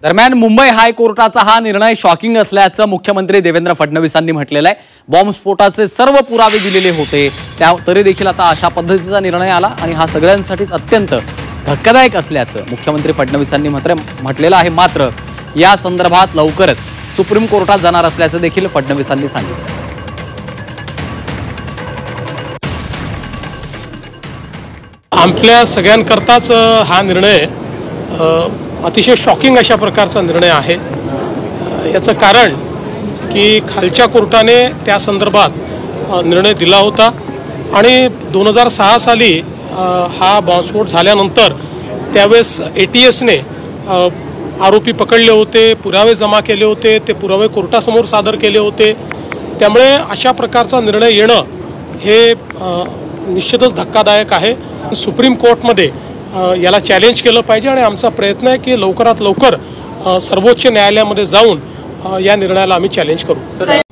दरम्यान मुंबई हायकोर्टाचा हा निर्णय शॉकिंग असल्याचं मुख्यमंत्री देवेंद्र फडणवीसांनी म्हटलेलं आहे। बॉम्बस्फोटाचे सर्व पुरावे दिलेले होते, तरी देखील आता अशा पद्धतीचा निर्णय आला आणि हा सगळ्यांसाठीच अत्यंत धक्कादायक असल्याचं मुख्यमंत्री फडणवीसांनी म्हटलेलं आहे। मात्र या संदर्भात लवकरच सुप्रीम कोर्टात जाणार असल्याचं देखील फडणवीसांनी सांगितलं। आपल्या सगळ्यांकरताच हा निर्णय अतिशय शॉकिंग अशा प्रकारचा निर्णय आहे। याचं कारण की खालच्या कोर्टाने त्या संदर्भात निर्णय दिला होता आणि 2006 साली हा बॉम्बस्फोट झाल्यानंतर त्यावेळेस ATSने आरोपी पकडले होते, पुरावे जमा केले होते, ते पुरावे कोर्टासमोर सादर केले होते। त्यामुळे अशा प्रकारचा निर्णय येणं हे निश्चितच धक्कादायक आहे। सुप्रीम कोर्टमध्ये याला चॅलेंज केलं पाहिजे आणि आमचा प्रयत्न आहे की लवकरात लवकर सर्वोच्च न्यायालयामध्ये जाऊन या निर्णयाला आम्ही चॅलेंज करू।